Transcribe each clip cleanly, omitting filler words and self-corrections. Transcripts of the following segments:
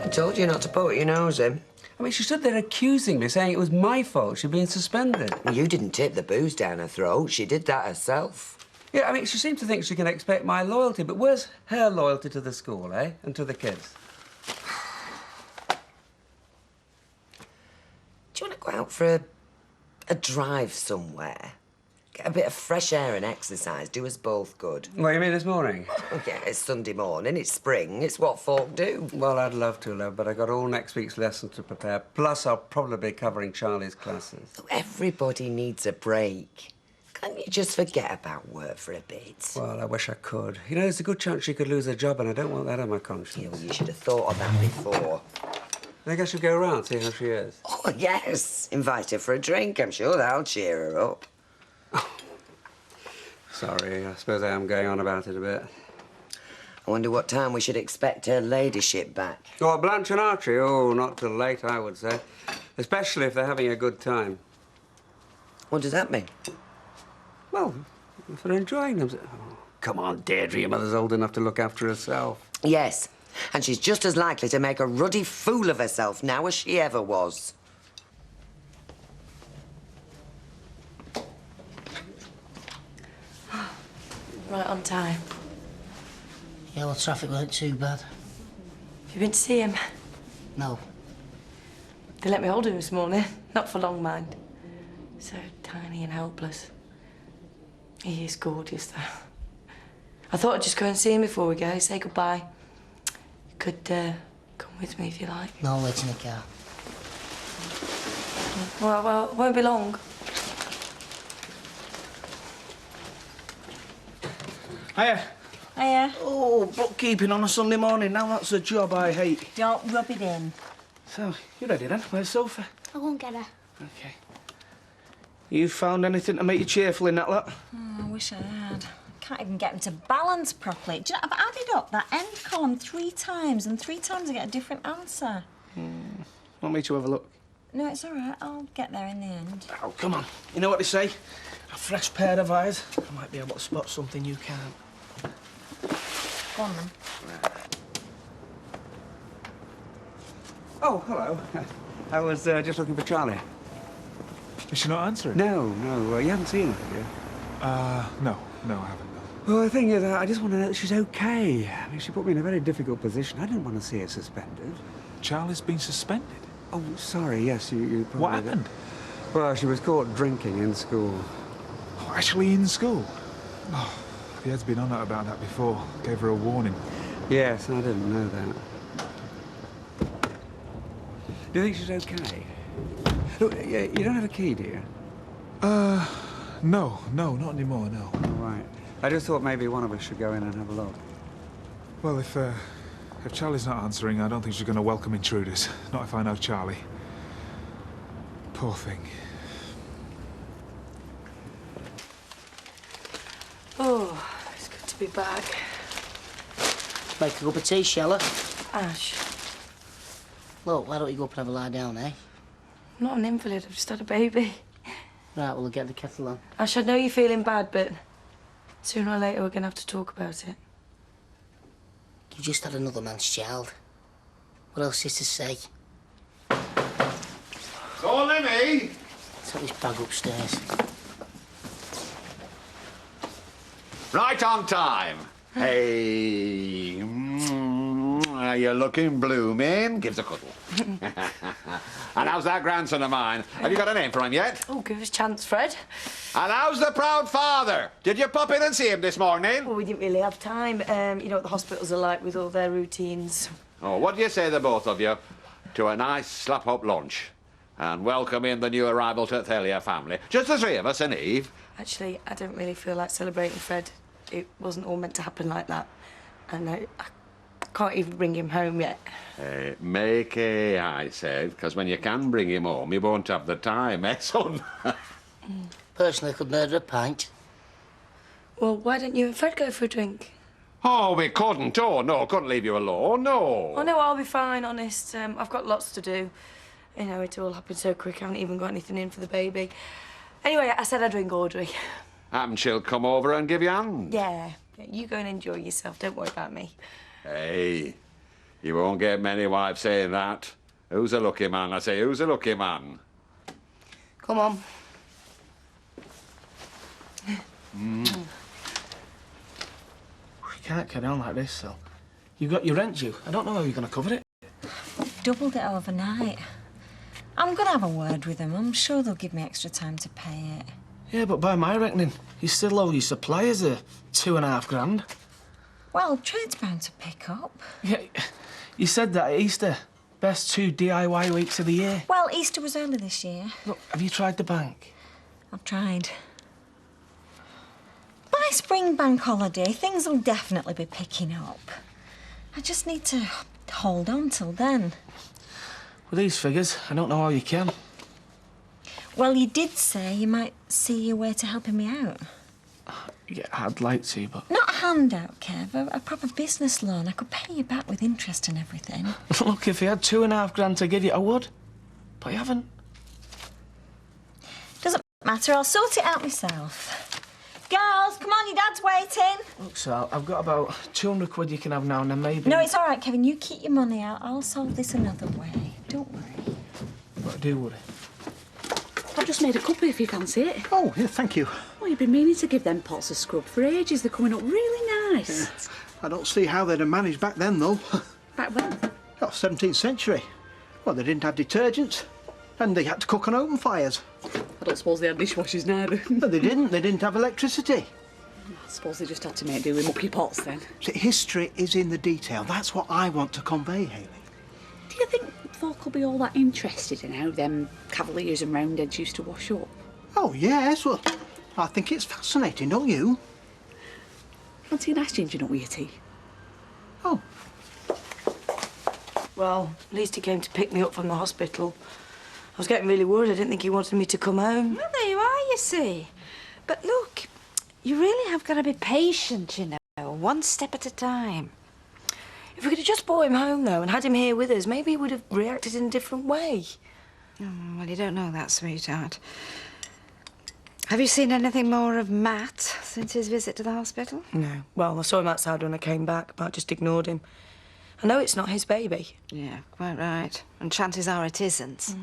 I told you not to poke your nose in. I mean, she stood there accusing me, saying it was my fault she'd been suspended. Well, you didn't tip the booze down her throat. She did that herself. Yeah, I mean, she seems to think she can expect my loyalty, but where's her loyalty to the school, eh? And to the kids? Do you want to go out for a drive somewhere? Get a bit of fresh air and exercise. Do us both good. What, you mean this morning? Oh, yeah, it's Sunday morning. It's spring. It's what folk do. Well, I'd love to, love, but I got all next week's lesson to prepare. Plus, I'll probably be covering Charlie's classes. Everybody needs a break. Can't you just forget about work for a bit? Well, I wish I could. You know, there's a good chance she could lose her job, and I don't want that on my conscience. Yeah, well, you should have thought of that before. I think I should go around, see how she is. Oh, yes. Invite her for a drink. I'm sure that'll cheer her up. Sorry, I suppose I am going on about it a bit. I wonder what time we should expect her ladyship back. Oh, Blanche and Archie? Oh, not till late, I would say. Especially if they're having a good time. What does that mean? Well, if they're enjoying themselves. Oh, come on, Deirdre, your mother's old enough to look after herself. Yes, and she's just as likely to make a ruddy fool of herself now as she ever was. Right on time. Yeah, well, traffic weren't too bad. Have you been to see him? No. They let me hold him this morning. Not for long, mind. So tiny and helpless. He is gorgeous, though. I thought I'd just go and see him before we go, say goodbye. You could come with me if you like. No, wait in the car. Well, it won't be long. Hiya. Hiya. Oh, bookkeeping on a Sunday morning. Now that's a job I hate. Don't rub it in. So, you ready then? Where's Sophie? I won't get her. OK. You found anything to make you cheerful in that lot? Oh, I wish I had. Can't even get them to balance properly. Do you know, I've added up that end column 3 times, and 3 times I get a different answer. Want me to have a look? No, it's all right. I'll get there in the end. Oh, come on. You know what they say? A fresh pair of eyes. I might be able to spot something you can't. Go on, then. Oh, hello. I was just looking for Charlie. Is she not answering? No, you haven't seen her, have you? No, I haven't. No. Well, the thing is, I just want to know that she's okay. I mean, she put me in a very difficult position. I didn't want to see her suspended. Charlie's been suspended? Oh, sorry, yes, you probably... What happened? Well, she was caught drinking in school. Oh, actually in school? Oh, the head's been on her about that before. Gave her a warning. Yes, I didn't know that. Do you think she's okay? Look, you don't have a key, do you? No, not anymore, no. All right. I just thought maybe one of us should go in and have a look. Well, if Charlie's not answering, I don't think she's going to welcome intruders. Not if I know Charlie. Poor thing. Oh, it's good to be back. Make a cup of tea, shall I? Ash, Look, why don't you go up and have a lie down, eh? I'm not an invalid. I've just had a baby. Right, well, I'll get the kettle on. Ash, I know you're feeling bad, but sooner or later we're going to have to talk about it. You just had another man's child. What else is to say? So, Lemmy! Take this bag upstairs. Right on time. Hey. You're looking blooming. Give us a cuddle. And how's that grandson of mine? Have you got a name for him yet? Oh, give us a chance, Fred. And how's the proud father? Did you pop in and see him this morning? Well, we didn't really have time. You know what the hospitals are like with all their routines. Oh, what do you say, the both of you, to a nice slap-up lunch and welcome in the new arrival to the Thalia family? Just the 3 of us and Eve. Actually, I don't really feel like celebrating Fred. It wasn't all meant to happen like that. And I can't even bring him home yet. Make a, I said, because when you can bring him home, you won't have the time, eh, son? Personally, I could murder a pint. Well, why don't you and Fred go for a drink? Oh, we couldn't. Oh, no, couldn't leave you alone, no. Oh, no, I'll be fine, honest. I've got lots to do. You know, it all happened so quick. I haven't even got anything in for the baby. Anyway, I said I'd ring Audrey. And she'll come over and give you a hand. Yeah, you go and enjoy yourself. Don't worry about me. Hey, You won't get many wives saying that. Who's a lucky man? I say, who's a lucky man? Come on. We can't carry on like this, Sil. You've got your rent due. I don't know how you're going to cover it. Doubled it overnight. I'm going to have a word with them. I'm sure they'll give me extra time to pay it. Yeah, but by my reckoning, you still owe your suppliers $2.5 grand. Well, trade's bound to pick up. Yeah, you said that at Easter. Best 2 DIY weeks of the year. Well, Easter was early this year. Look, have you tried the bank? I've tried. By spring bank holiday, things will definitely be picking up. I just need to hold on till then. With these figures, I don't know how you can. Well, you did say you might see your way to helping me out. Yeah, I'd like to, but... Not a handout, Kev, a proper business loan. I could pay you back with interest and everything. Look, if you had $2.5 grand to give you, I would. But you haven't. Doesn't matter, I'll sort it out myself. Girls, come on, your dad's waiting. Look, Sal, I've got about 200 quid you can have now and then maybe... No, it's all right, Kevin. You keep your money out. I'll solve this another way. Don't worry. But I do worry. I've just made a cuppa if you fancy it. Oh, yeah, thank you. Well, you've been meaning to give them pots a scrub for ages. They're coming up really nice. Yeah. I don't see how they'd have managed back then, though. Back when? Oh, 17th century. Well, they didn't have detergents. And they had to cook on open fires. I don't suppose they had dishwashers neither. No, they didn't. They didn't have electricity. I suppose they just had to make do with mucky pots then. See, history is in the detail. That's what I want to convey, Hayley. Do you think folk will be all that interested in how them Cavaliers and Roundheads used to wash up? Oh, yes. Well, I think it's fascinating, don't you? Fancy a nice ginger nut with your tea? Oh. Well, at least he came to pick me up from the hospital. I was getting really worried. I didn't think he wanted me to come home. Well, there you are, you see. But look, you really have got to be patient, you know, one step at a time. If we could have just brought him home, though, and had him here with us, maybe he would have reacted in a different way. Oh, well, you don't know that, sweetheart. Have you seen anything more of Matt since his visit to the hospital? No. Well, I saw him outside when I came back, but I just ignored him. I know it's not his baby. Yeah, quite right. And chances are it isn't.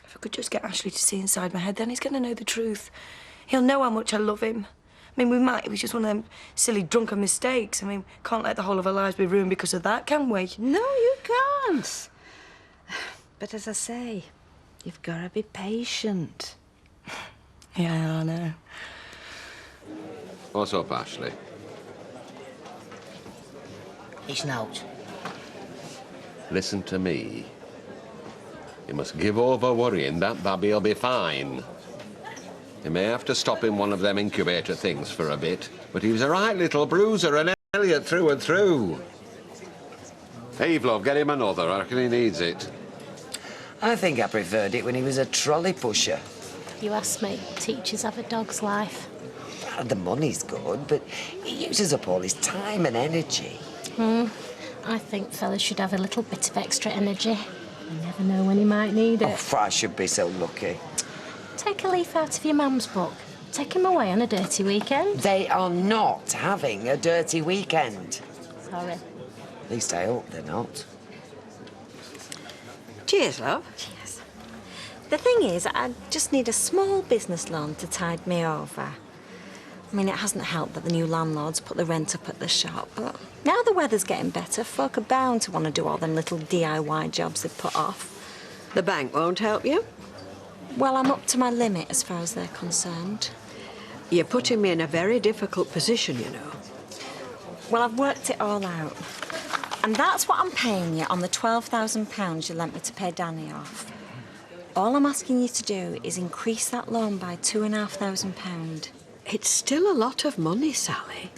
If I could just get Ashley to see inside my head, then he's going to know the truth. He'll know how much I love him. I mean, it was just one of them silly drunken mistakes. I mean, can't let the whole of our lives be ruined because of that, can we? No, you can't. But as I say, you've got to be patient. Yeah, I know. What's up, Ashley? It's out. Listen to me. You must give over worrying. That baby'll be fine. You may have to stop in one of them incubator things for a bit, but he was a right little bruiser, an Elliot through and through. Eve, love, get him another. I reckon he needs it. I think I preferred it when he was a trolley pusher. You ask me, teachers have a dog's life. The money's good, but he uses up all his time and energy. I think fellas should have a little bit of extra energy. You never know when he might need it. Oh, I should be so lucky. Take a leaf out of your mum's book. Take him away on a dirty weekend. They are not having a dirty weekend. Sorry. At least I hope they're not. Cheers, love. Cheers. The thing is, I just need a small business loan to tide me over. I mean, it hasn't helped that the new landlords put the rent up at the shop, but now the weather's getting better, folk are bound to want to do all them little DIY jobs they've put off. The bank won't help you? Well, I'm up to my limit as far as they're concerned. You're putting me in a very difficult position, you know. Well, I've worked it all out. And that's what I'm paying you on the £12,000 you lent me to pay Danny off. All I'm asking you to do is increase that loan by £2,500. It's still a lot of money, Sally.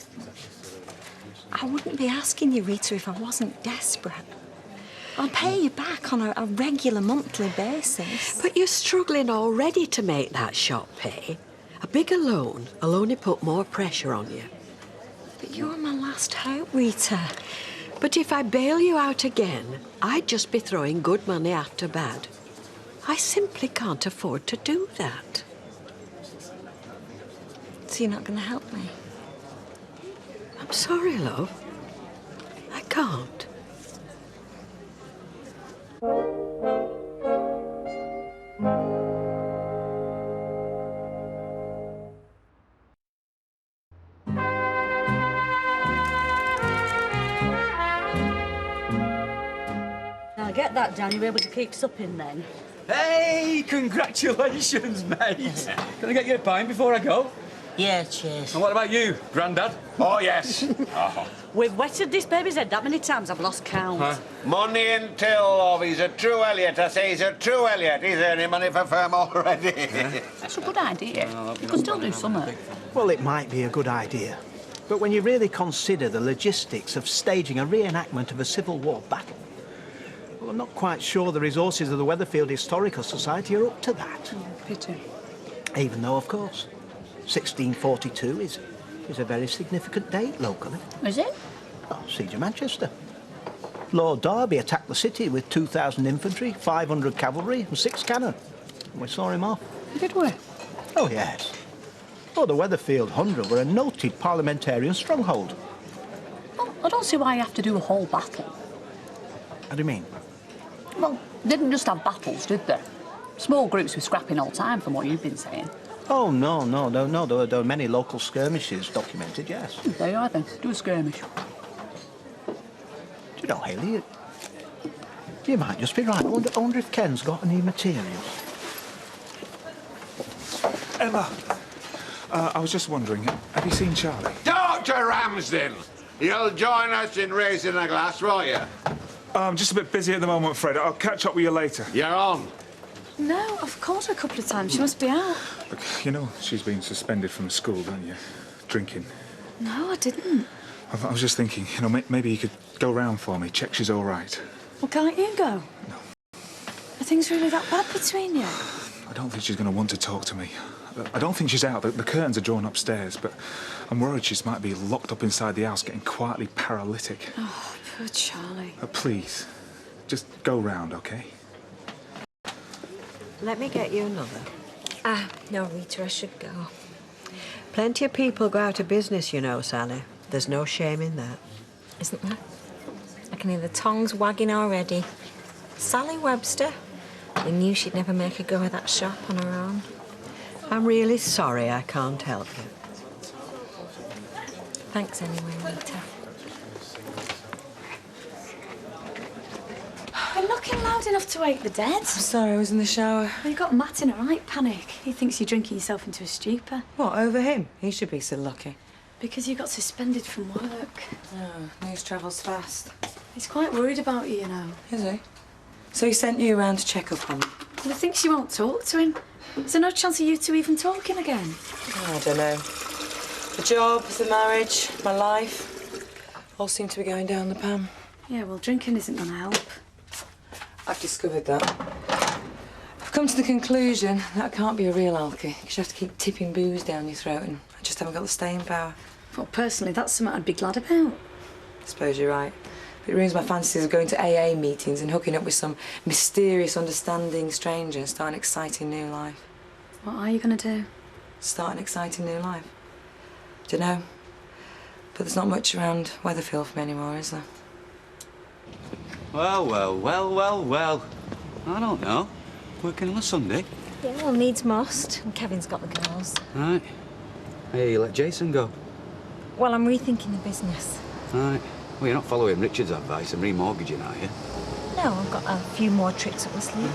I wouldn't be asking you, Rita, if I wasn't desperate. I'll pay you back on a regular monthly basis. But you're struggling already to make that shop pay. A bigger loan will only put more pressure on you. But you're my last hope, Rita. But if I bail you out again, I'd just be throwing good money after bad. I simply can't afford to do that. So you're not going to help me? I'm sorry, love. I can't. get that down, you'll be able to keep supping then. Hey, congratulations, mate. Can I get you a pint before I go? Yeah, cheers. And what about you, Grandad? Oh, yes. Oh. We've wetted this baby's head that many times I've lost count. Huh? Money and till, love. He's a true Elliot. I say he's a true Elliot. He's earning money for firm already. That's a good idea. You could still do something. Well, it might be a good idea. But when you really consider the logistics of staging a reenactment of a Civil War battle, well, I'm not quite sure the resources of the Weatherfield Historical Society are up to that. Pity. Even though, of course, 1642 is a very significant date locally. Is it? Oh, Siege of Manchester. Lord Derby attacked the city with 2,000 infantry, 500 cavalry and 6 cannon. And we saw him off. Did we? Oh, yes. Oh, the Weatherfield 100 were a noted parliamentarian stronghold. Well, I don't see why you have to do a whole battle. How do you mean? Well, they didn't just have battles, did they? Small groups were scrapping all the time, from what you've been saying. Oh, no. There were many local skirmishes documented, yes. There you are, then. Do a skirmish. Do you know, Haley, you might just be right. I wonder if Ken's got any materials. Emma, I was just wondering, have you seen Charlie? Dr. Ramsden! You'll join us in raising a glass, won't you? I'm just a bit busy at the moment, Fred. I'll catch up with you later. You're on. No, I've called her a couple of times. She must be out. Look, you know she's been suspended from school, don't you? Drinking. No, I didn't. I was just thinking, you know, maybe you could go round for me, check she's all right. Well, can't you go? No. Are things really that bad between you? I don't think she's going to want to talk to me. I don't think she's out. The curtains are drawn upstairs, but I'm worried she might be locked up inside the house, getting quietly paralytic. Oh, poor Charlie. Please, just go round, OK? Let me get you another. No, Rita, I should go. Plenty of people go out of business, you know, Sally. There's no shame in that. Isn't there? I can hear the tongues wagging already. Sally Webster. We knew she'd never make a go of that shop on her own. I'm really sorry I can't help you. Thanks anyway, Rita. You're knocking loud enough to wake the dead. I'm sorry, I was in the shower. Well, you got Matt in a right panic. He thinks you're drinking yourself into a stupor. What, over him? He should be so lucky. Because you got suspended from work. Oh, news travels fast. He's quite worried about you, you know. Is he? So he sent you around to check up on me? Well, he thinks you won't talk to him. Is there no chance of you two even talking again? Oh, I don't know. The job, the marriage, my life, all seem to be going down the pan. Yeah, well, drinking isn't going to help. I've discovered that. I've come to the conclusion that I can't be a real alky, because you have to keep tipping booze down your throat, and I just haven't got the staying power. Well, personally, that's something I'd be glad about. I suppose you're right. But it ruins my fantasies of going to AA meetings and hooking up with some mysterious, understanding stranger and start an exciting new life. What are you going to do? Start an exciting new life. Dunno. But there's not much around Weatherfield for me anymore, is there? Well. I don't know. Working on a Sunday. Yeah, well, needs must. And Kevin's got the girls. Right. Hey, you let Jason go. Well, I'm rethinking the business. Right. Well, you're not following Richard's advice and remortgaging, are you? No, I've got a few more tricks up my sleeve.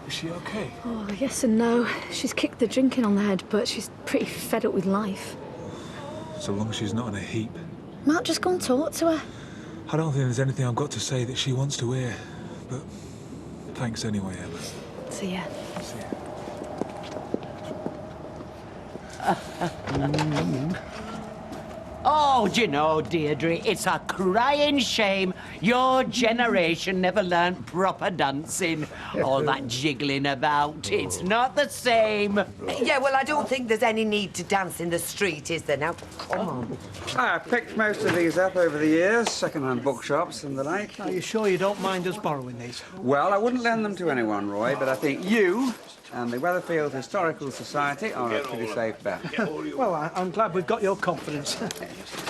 Is she OK? Oh, yes and no. She's kicked the drinking on the head, but she's pretty fed up with life. So long as she's not in a heap. Matt, just go and talk to her. I don't think there's anything I've got to say that she wants to hear. But thanks anyway, Emma. See ya. See ya. Oh, do you know, Deirdre, it's a crying shame your generation never learnt proper dancing. All that jiggling about, it's not the same. Yeah, well, I don't think there's any need to dance in the street, is there now? Come on. I picked most of these up over the years, second-hand bookshops and the like. Are you sure you don't mind us borrowing these? Well, I wouldn't lend them to anyone, Roy, but I think you and the Weatherfield Historical Society are a pretty safe bet. Well, I'm glad we've got your confidence.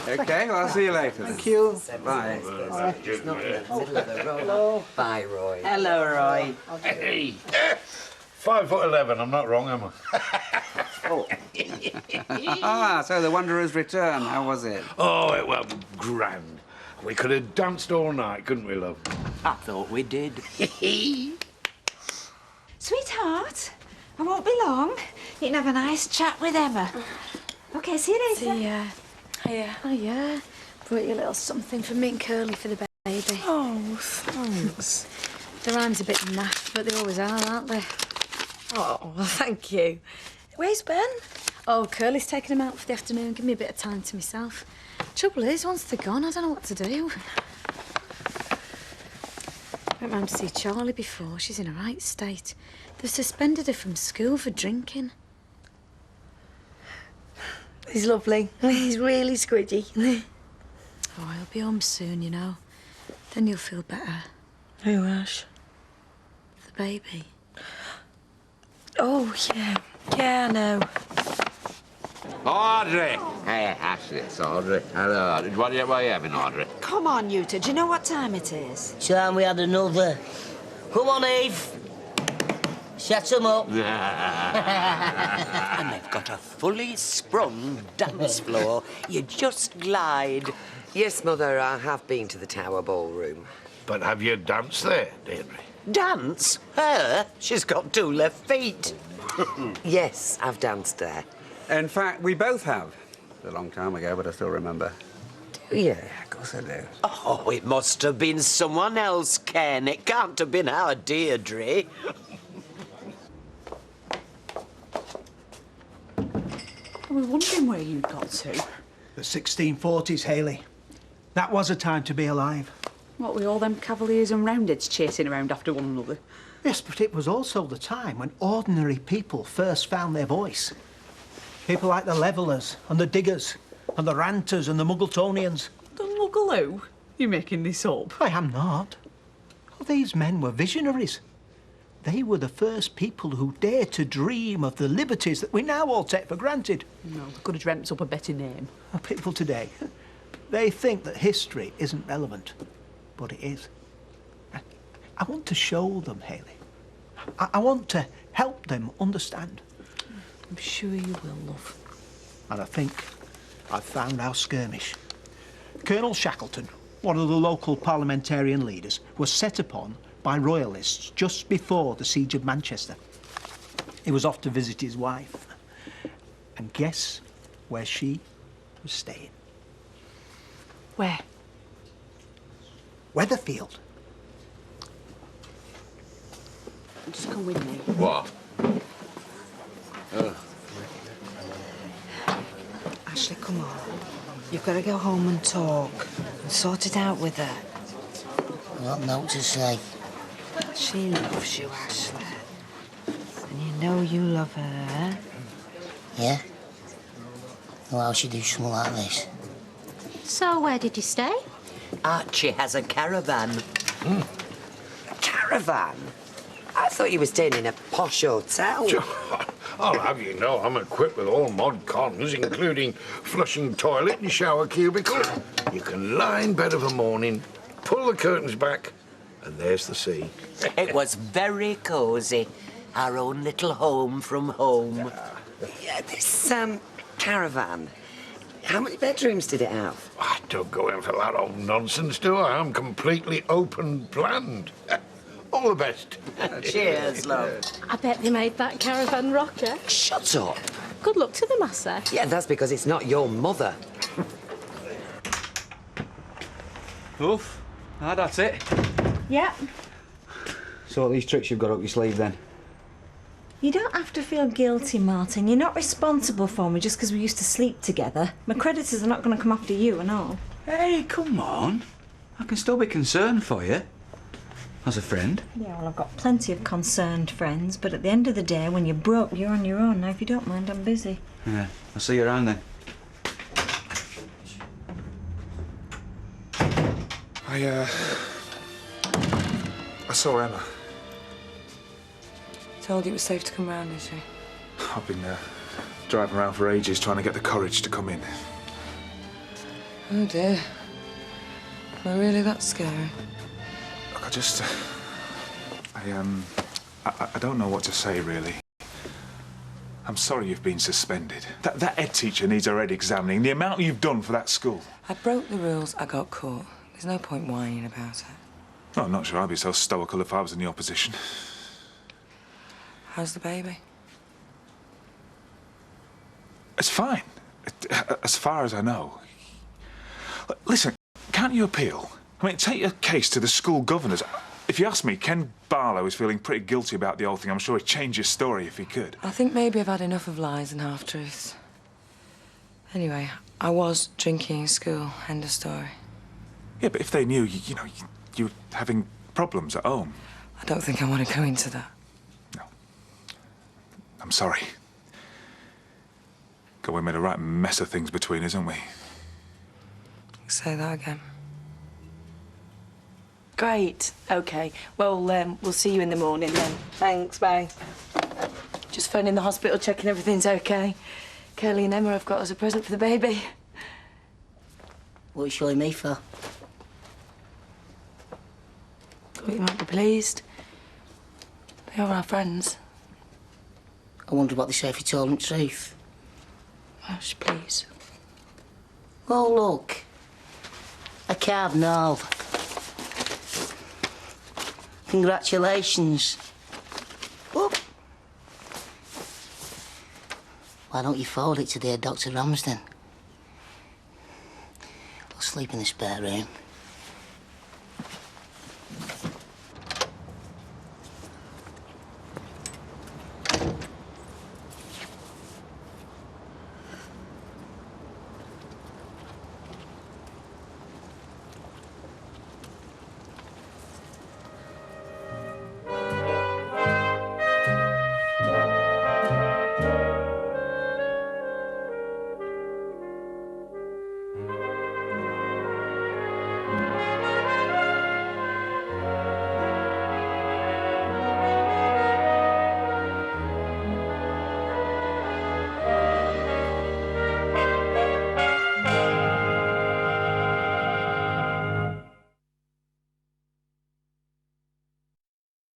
OK, well, I'll see you later. Thank you. Bye. It's not in the middle of the road. Hello. Bye, Roy. Hello, Roy. Hey, 5'11", I'm not wrong, am I? So the Wanderer's return, how was it? Oh, it was grand. We could have danced all night, couldn't we, love? I thought we did. Sweetheart, I won't be long. You can have a nice chat with Emma. OK, see you later. See ya. Hiya. Oh, yeah. Brought you a little something for me and Curly for the baby. Oh, thanks. The rhyme's a bit naff, but they always are, aren't they? Oh, well, thank you. Where's Ben? Oh, Curly's taking him out for the afternoon, give me a bit of time to myself. Trouble is, once they're gone, I don't know what to do. I went round to see Charlie before. She's in a right state. They've suspended her from school for drinking. He's lovely. He's really squidgy. Oh, he'll be home soon, you know. Then you'll feel better. Who, Ash? The baby. Oh, yeah. Yeah, I know. Audrey! Hey, Ashley, it's Audrey. Hello, Audrey. What are you having, Audrey? Come on, you two. Do you know what time it is? Time we had another. Come on, Eve. Shut them up. And they've got a fully sprung dance floor. You just glide. Yes, Mother, I have been to the Tower Ballroom. But have you danced there, Deirdre? Dance? Her? She's got 2 left feet. Yes, I've danced there. In fact, we both have. A long time ago, but I still remember. Do you? Yeah, of course I do. Oh, it must have been someone else, Ken. It can't have been our Deirdre. I was wondering where you got to. The 1640s, Hayley. That was a time to be alive. What, with all them cavaliers and roundheads chasing around after one another? Yes, but it was also the time when ordinary people first found their voice. People like the Levellers and the Diggers and the Ranters and the Muggletonians. The Muggaloo? You're making this up. I am not. Well, these men were visionaries. They were the first people who dared to dream of the liberties that we now all take for granted. No, they could have dreamt up a better name. People today, they think that history isn't relevant, but it is. I want to show them, Hayley. I want to help them understand. I'm sure you will, love. And I think I've found our skirmish. Colonel Shackleton, one of the local parliamentarian leaders, was set upon by royalists just before the siege of Manchester. He was off to visit his wife. And guess where she was staying? Where? Weatherfield. Just come with me. What? Ashley, come on. You've got to go home and talk and sort it out with her. I've got no to say. She loves you, Ashley. And you know you love her. Yeah? Well, how should do something like this? So, where did you stay? Archie has a caravan. Caravan? I thought you were staying in a posh hotel. I'll have you know I'm equipped with all mod cons, including flushing toilet and shower cubicle. You can lie in bed of a morning, pull the curtains back, and there's the sea. It was very cosy. Our own little home from home. Yeah, this, caravan. How many bedrooms did it have? I don't go in for that old nonsense, do I? I'm completely open-planned. All the best. Cheers, love. I bet they made that caravan rocker. Shut up. Good luck to them, I say. Yeah, that's because it's not your mother. Oof. Ah, that's it. Yeah. So what these tricks you've got up your sleeve, then? You don't have to feel guilty, Martin. You're not responsible for me just because we used to sleep together. My creditors are not going to come after you and all. Hey, come on. I can still be concerned for you. As a friend. Yeah, well, I've got plenty of concerned friends, but at the end of the day, when you're broke, you're on your own. Now, if you don't mind, I'm busy. Yeah, I'll see you around then. I saw Emma. Told you it was safe to come round, is she? I've been driving around for ages trying to get the courage to come in. Oh, dear. Am I really that scary? Look, I I don't know what to say, really. I'm sorry you've been suspended. That head teacher needs her head examining. The amount you've done for that school. I broke the rules, I got caught. There's no point whining about it. Oh, I'm not sure I'd be so stoical if I was in the opposition. How's the baby? It's fine, as far as I know. Listen, can't you appeal? I mean, take your case to the school governors. If you ask me, Ken Barlow is feeling pretty guilty about the whole thing. I'm sure he'd change his story if he could. I think maybe I've had enough of lies and half-truths. Anyway, I was drinking in school, end of story. Yeah, but if they knew, you were having problems at home. I don't think I want to go into that. I'm sorry. God, we made a right mess of things between us, haven't we? Say that again. Great. OK. Well, we'll see you in the morning then. Thanks, bye. Just phoning the hospital, checking everything's OK. Curly and Emma have got us a present for the baby. What are you showing me for? Thought you might be pleased. They are our friends. I wonder what they say if you told them the truth. Hush, please. Oh, look. A cardinal. Congratulations. Whoop. Why don't you forward it to dear Dr. Ramsden? I'll sleep in the spare room.